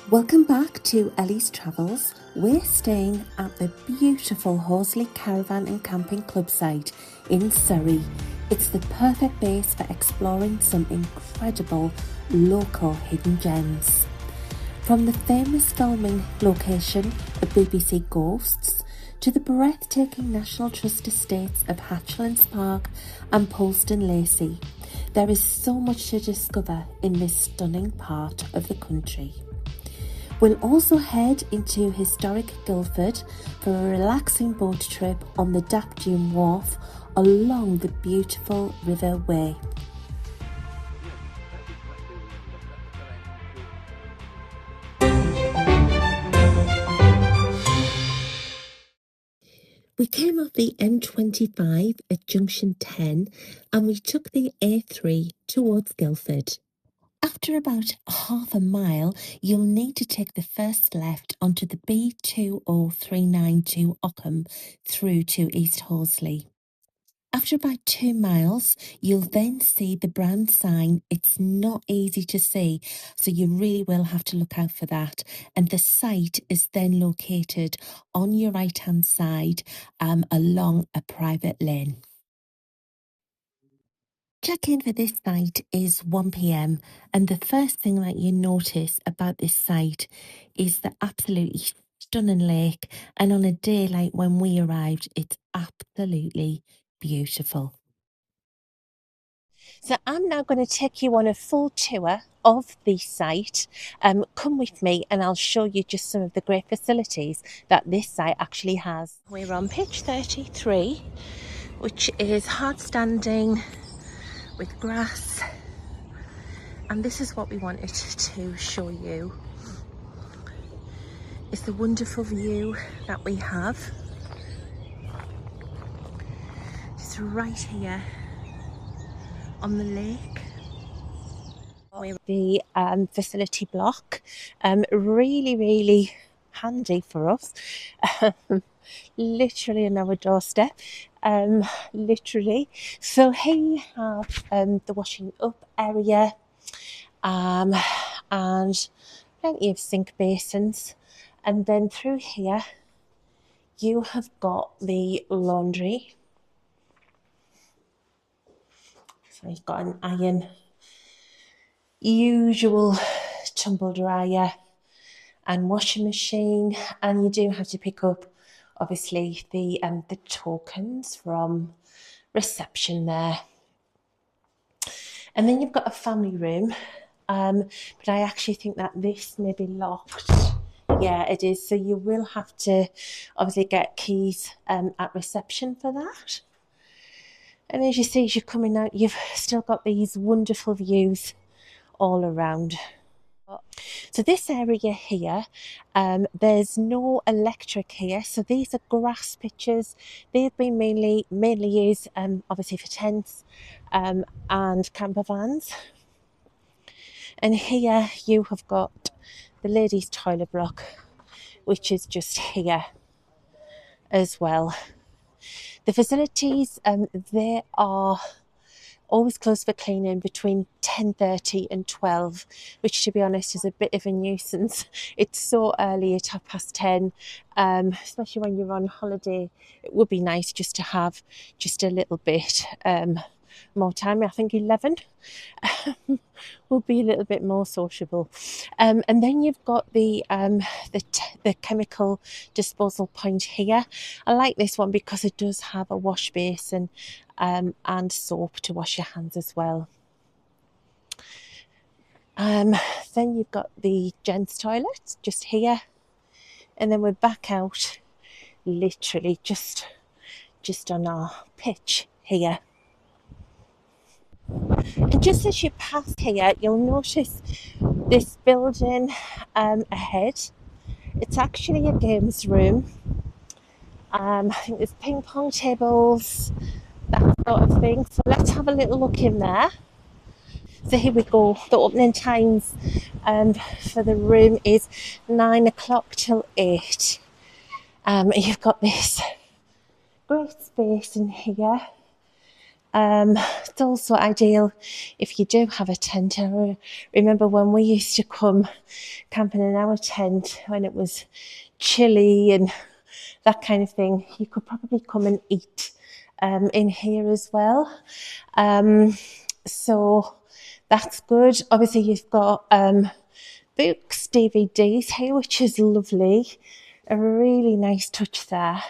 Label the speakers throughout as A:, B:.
A: Welcome back to Ellie's Travels. We're staying at the beautiful Horsley Caravan and Camping Club site in Surrey. It's the perfect base for exploring some incredible local hidden gems. From the famous filming location of BBC Ghosts to the breathtaking National Trust estates of Hatchlands Park and Polesden Lacey, there is so much to discover in this stunning part of the country. We'll also head into historic Guildford for a relaxing boat trip on the Dapdune Wharf along the beautiful River Way. We came off the M25 at junction 10 and we took the A3 towards Guildford. After about half a mile, you'll need to take the first left onto the B20392 Ockham through to East Horsley. After about 2 miles, you'll then see the brand sign. It's not easy to see, so you really will have to look out for that. And the site is then located on your right-hand side along a private lane. Check-in for this site is 1 p.m. and the first thing that you notice about this site is the absolutely stunning lake, and on a day like when we arrived, it's absolutely beautiful. So I'm now going to take you on a full tour of the site. Come with me and I'll show you just some of the great facilities that this site actually has. We're on pitch 33, which is hard standing with grass, and this is what we wanted to show you. It's the wonderful view that we have. It's right here on the lake. The facility block, really handy for us. Literally on our doorstep, literally. So here you have the washing up area, and plenty of sink basins, and then through here you have got the laundry. So you've got an iron, usual tumble dryer and washing machine, and you do have to pick up obviously the tokens from reception there. And then you've got a family room, but I actually think that this may be locked. Yeah, it is, so you will have to obviously get keys at reception for that. And as you see, as you're coming out, you've still got these wonderful views all around. So this area here, there's no electric here, so these are grass pitches. They've been mainly used obviously for tents and camper vans. And here you have got the ladies' toilet block, which is just here as well. The facilities, they are always closed for cleaning between 10:30 and 12, which to be honest is a bit of a nuisance. It's so early at 10:30, especially when you're on holiday. It would be nice just to have just a little bit more time. I think 11 will be a little bit more sociable. And then you've got the chemical disposal point here. I like this one because it does have a wash basin and soap to wash your hands as well. Then you've got the gents toilet just here, and then we're back out literally just on our pitch here. And just as you pass here, you'll notice this building ahead. It's actually a games room. I think there's ping pong tables, that sort of thing. So let's have a little look in there. So here we go. The opening times for the room is 9 o'clock till 8. And you've got this great space in here. It's also ideal if you do have a tent. I remember when we used to come camping in our tent when it was chilly and that kind of thing. You could probably come and eat in here as well. So that's good. Obviously, you've got books, DVDs here, which is lovely. A really nice touch there.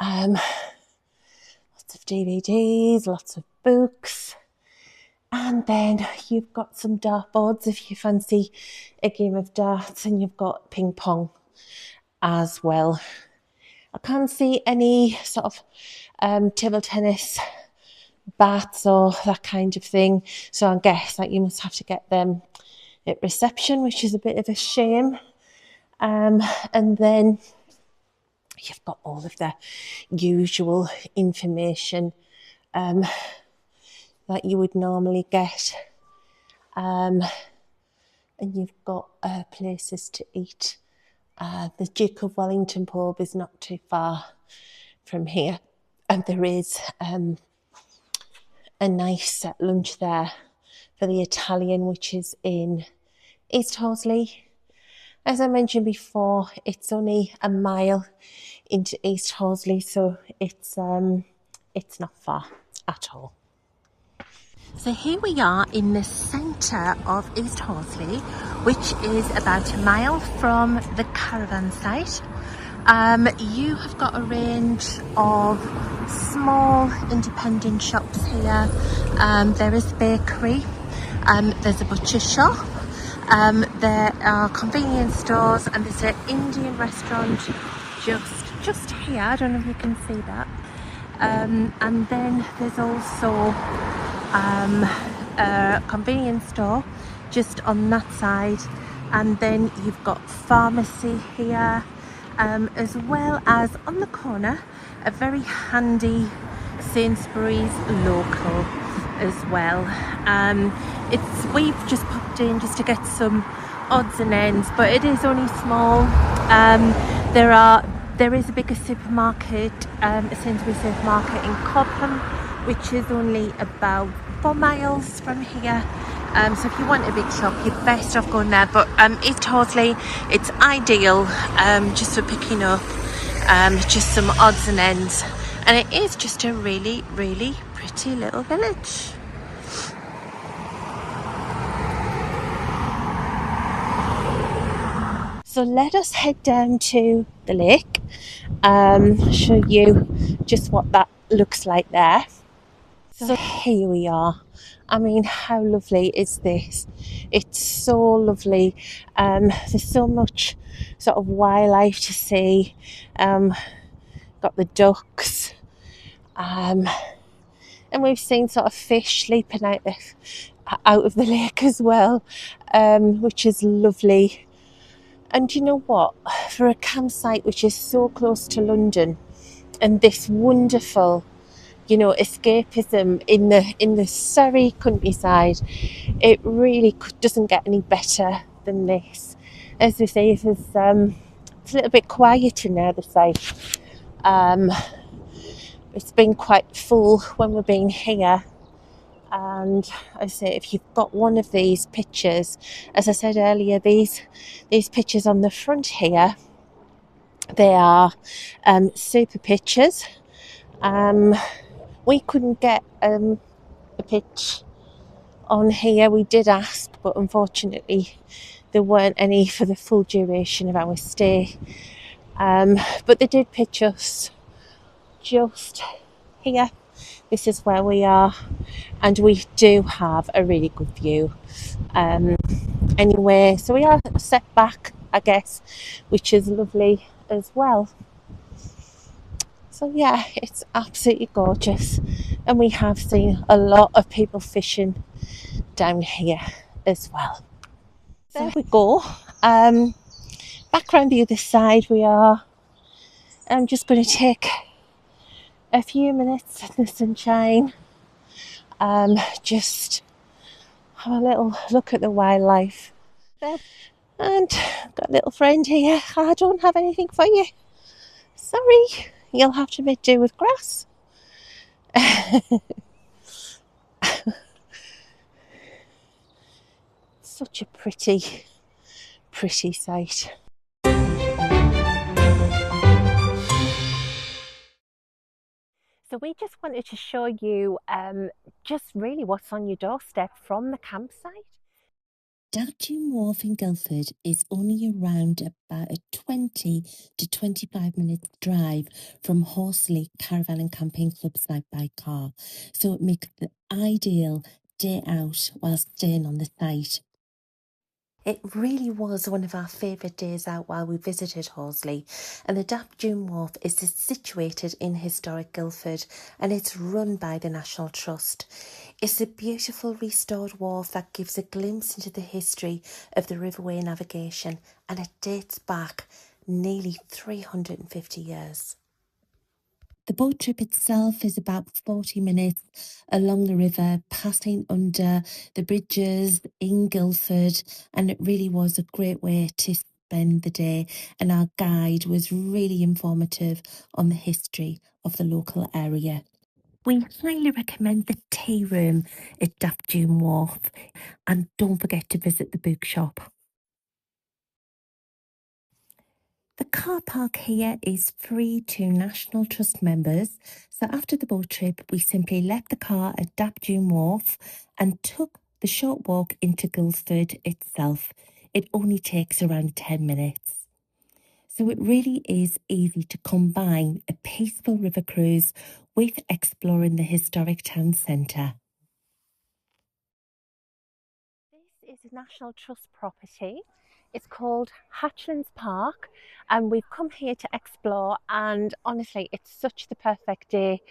A: Lots of DVDs, lots of books. And then you've got some dartboards if you fancy a game of darts, and you've got ping pong as well. I can't see any sort of table tennis bats or that kind of thing, so I guess that you must have to get them at reception, which is a bit of a shame. And then you've got all of the usual information that you would normally get. And you've got places to eat. The Duke of Wellington pub is not too far from here. And there is a nice set lunch there for the Italian, which is in East Horsley. As I mentioned before, it's only a mile into East Horsley, so it's not far at all. So here we are in the centre of East Horsley, which is about a mile from the caravan site. You have got a range of small independent shops here. There is a bakery, there's a butcher shop, there are convenience stores, and there's an Indian restaurant just here. I don't know if you can see that. And then there's also a convenience store just on that side, and then you've got pharmacy here, as well as on the corner a very handy Sainsbury's local as well. We've just popped in just to get some odds and ends, but it is only small. There is a bigger supermarket, a Sainsbury supermarket in Cobham, which is only about 4 miles from here. So if you want a big shop, you're best off going there. But East Horsley, it's ideal just for picking up just some odds and ends. And it is just a really, really pretty little village. So let us head down to the lake, show you just what that looks like there. So here we are. I mean, how lovely is this? It's so lovely. There's so much sort of wildlife to see. Got the ducks, and we've seen sort of fish leaping out of the lake as well, which is lovely. And you know what? For a campsite which is so close to London, and this wonderful, escapism in the Surrey countryside, it really doesn't get any better than this. As we say, it's a little bit quiet in there, the site. It's been quite full when we've been here. And I say, if you've got one of these pictures, as I said earlier, these pictures on the front here, they are super pictures. We couldn't get a pitch on here. We did ask, but unfortunately there weren't any for the full duration of our stay. But they did pitch us just here. This is where we are, and we do have a really good view. Anyway, so we are set back, I guess, which is lovely as well. So yeah, it's absolutely gorgeous, and we have seen a lot of people fishing down here as well. There we go. Back around the other side we are. I'm just going to take a few minutes in the sunshine, just have a little look at the wildlife. And I've got a little friend here. I don't have anything for you. Sorry, you'll have to make do with grass. such a pretty sight. So we just wanted to show you just really what's on your doorstep from the campsite.
B: Dapdune Wharf in Guildford is only around about a 20 to 25 minute drive from Horsley Caravan and Camping Club site by car, so it makes the ideal day out while staying on the site. It really was one of our favourite days out while we visited Horsley, and the Dapdune Wharf is situated in historic Guildford and it's run by the National Trust. It's a beautiful restored wharf that gives a glimpse into the history of the riverway navigation, and it dates back nearly 350 years. The boat trip itself is about 40 minutes along the river, passing under the bridges in Guildford, and it really was a great way to spend the day, and our guide was really informative on the history of the local area. We highly recommend the tea room at Dapdune Wharf, and don't forget to visit the bookshop. The car park here is free to National Trust members, so after the boat trip we simply left the car at Dapdune Wharf and took the short walk into Guildford itself. It only takes around 10 minutes. So it really is easy to combine a peaceful river cruise with exploring the historic town centre.
A: This is a National Trust property. It's called Hatchlands Park, and we've come here to explore, and honestly it's such the perfect day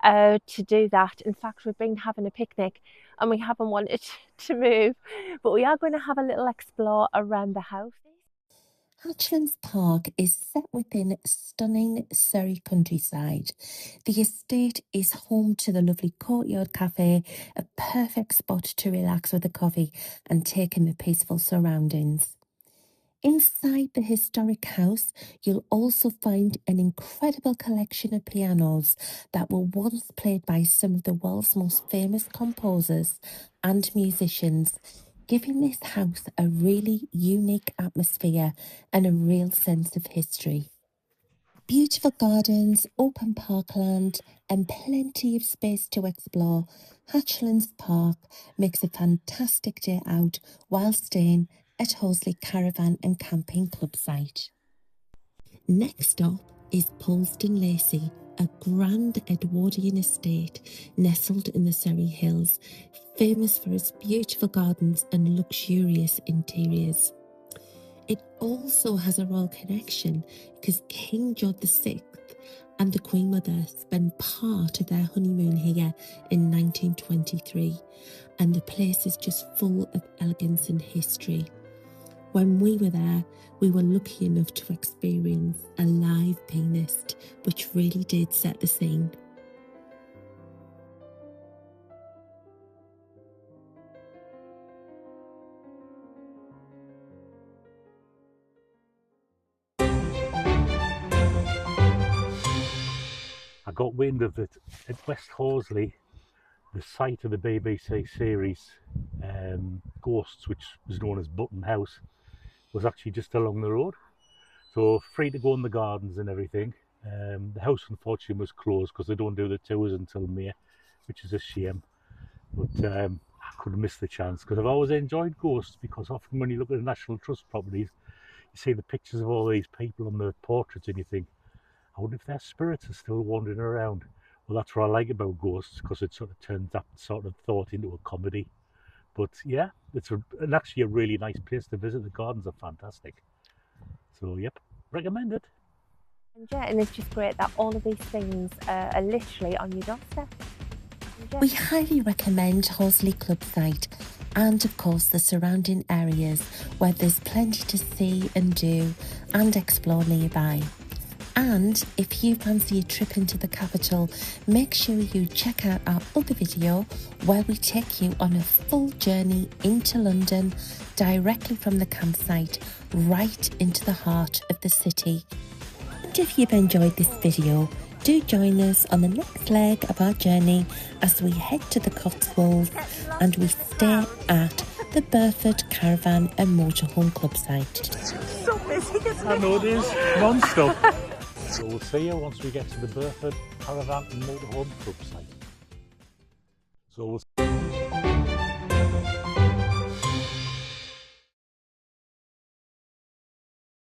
A: to do that. In fact, we've been having a picnic and we haven't wanted to move, but we are going to have a little explore around the house.
B: Hatchlands Park is set within stunning Surrey countryside. The estate is home to the lovely Courtyard Cafe, a perfect spot to relax with a coffee and take in the peaceful surroundings. Inside the historic house, you'll also find an incredible collection of pianos that were once played by some of the world's most famous composers and musicians, giving this house a really unique atmosphere and a real sense of history. Beautiful gardens, open parkland and plenty of space to explore, Hatchlands Park makes a fantastic day out while staying at Horsley Caravan and Camping Club site. Next up is Polesden Lacey, a grand Edwardian estate nestled in the Surrey Hills, famous for its beautiful gardens and luxurious interiors. It also has a royal connection because King George VI and the Queen Mother spent part of their honeymoon here in 1923, and the place is just full of elegance and history. When we were there, we were lucky enough to experience a live pianist, which really did set the scene.
C: I got wind of it at West Horsley, the site of the BBC series Ghosts, which was known as Button House, was actually just along the road, so free to go in the gardens and everything. The house unfortunately was closed because they don't do the tours until May, which is a shame, but I couldn't miss the chance because I've always enjoyed Ghosts, because often when you look at the National Trust properties you see the pictures of all these people on the portraits and you think, I wonder if their spirits are still wandering around. Well, that's what I like about Ghosts, because it sort of turns that sort of thought into a comedy. But yeah, it's actually a really nice place to visit. The gardens are fantastic. So yep, recommend it.
A: And yeah, and it's just great that all of these things are literally on your doorstep. Yeah.
B: We highly recommend Horsley Club site and of course the surrounding areas, where there's plenty to see and do and explore nearby. And if you fancy a trip into the capital, make sure you check out our other video where we take you on a full journey into London, directly from the campsite right into the heart of the city. And if you've enjoyed this video, do join us on the next leg of our journey as we head to the Cotswolds and we stay at the Burford Caravan and Motorhome Club site.
A: So busy, isn't
C: I know it is, non-stop. So we'll see you once we get to the Burford Caravan and Motorhome Club site. So we'll